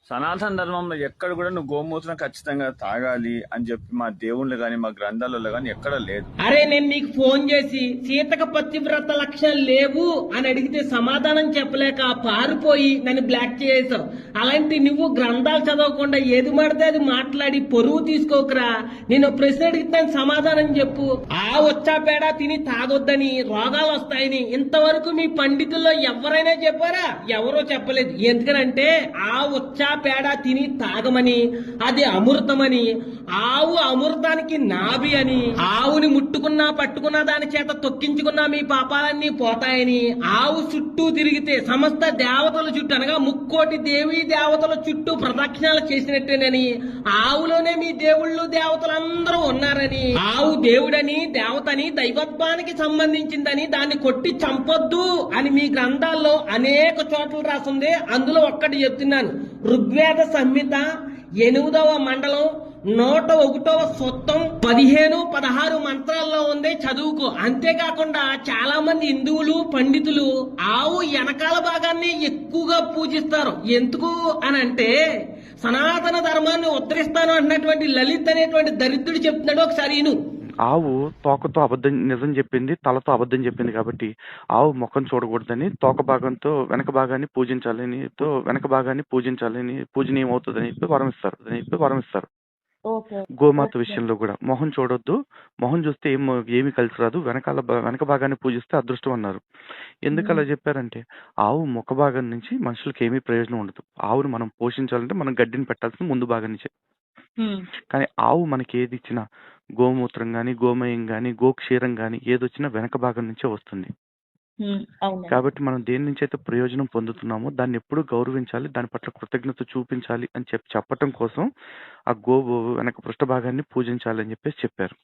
సనాతన ధర్మంలో ఎక్కడ కూడా నువ్వు గోమూత్రం ఖచ్చితంగా తాగాలి అని చెప్పి మా దేవుళ్ళు గాని మా గ్రంథాలలో గాని ఎక్కడ లేదు. అరే నేను నీకు ఫోన్ చేసి సీతక పతివ్రత లక్షణాలు లేవు అని అడిగితే సమాధానం చెప్పలేక పారిపోయి నన్ను బ్లాక్ చేసావు. అలాంటి నువ్వు గ్రంథాలు చదవకుండా ఏది పడితే అది మాట్లాడి పొరుగు తీసుకోకరా. నేను ప్రశ్న అడిగితే సమాధానం చెప్పు. ఆ వచ్చా పేడ తిని తాగొద్దని రోగాలు వస్తాయని ఇంతవరకు మీ పండితుల్లో ఎవరైనా చెప్పారా? ఎవరో చెప్పలేదు. ఎందుకనంటే ఆ వచ్చా పేడ తిని తాగమని, అది అమృతమని, ఆవు అమృతానికి నాభి అని, ఆవుని ముట్టుకున్నా పట్టుకున్నా దాని చేత తొక్కించుకున్నా మీ పాపాలన్నీ పోతాయని, ఆవు చుట్టూ తిరిగితే సమస్త దేవతల చుట్టూ అనగా ముక్కోటి దేవీ దేవతల చుట్టూ ప్రదక్షిణాలు చేసినట్టేనని, ఆవులోనే మీ దేవుళ్ళు దేవతలందరూ ఉన్నారని, ఆవు దేవుడని దేవతని దైవత్వానికి సంబంధించిందని, దాన్ని కొట్టి చంపొద్దు అని మీ గ్రంథాల్లో అనేక చోట్ల రాసింది. అందులో ఒక్కటి చెప్తున్నాను. ఋగ్వేద సంహిత 8వ మండలం 101వ సూక్తం 15, 16 మంత్రాల్లో ఉంది, చదువుకో. అంతేకాకుండా చాలా మంది హిందువులు పండితులు ఆవు వెనకాల భాగాన్ని ఎక్కువగా పూజిస్తారు. ఎందుకు అని అంటే సనాతన ధర్మాన్ని ఉద్ధరిస్తాను అన్నటువంటి లలిత్ అనేటువంటి దరిద్రుడు చెప్తున్నాడు. ఒకసారి ఆవు తోకతో అబద్ధం నిజం చెప్పింది, తలతో అబద్ధం చెప్పింది కాబట్టి ఆవు ముఖం చూడకూడదని, తోక భాగంతో వెనక భాగాన్ని పూజించాలని, వెనక భాగాన్ని పూజించాలని, పూజనీయం అవుతుందని చెప్పి వరమిస్తారు. గోమాత విషయంలో కూడా మొహం చూడొద్దు, మొహం చూస్తే ఏమి కలిసి రాదు, వెనక భాగాన్ని పూజిస్తే అదృష్టం అన్నారు. ఎందుకు అలా చెప్పారంటే ఆవు ముఖ భాగం నుంచి మనుషులకు ఏమీ ప్రయోజనం ఉండదు. ఆవును మనం పోషించాలంటే మనం గడ్డిని పెట్టాల్సిన ముందు భాగం నుంచే. కానీ ఆవు మనకి ఏది ఇచ్చినా, గోమూత్రం గాని, గోమయం గాని, గోక్షీరం గాని ఏదొచ్చినా వెనక భాగం నుంచే వస్తుంది. కాబట్టి మనం దేని నుంచి అయితే ప్రయోజనం పొందుతున్నామో దాన్ని ఎప్పుడూ గౌరవించాలి, దాని పట్ల కృతజ్ఞత చూపించాలి అని చెప్పటం కోసం ఆ వెనక పృష్ఠ భాగాన్ని పూజించాలి అని చెప్పేసి చెప్పారు.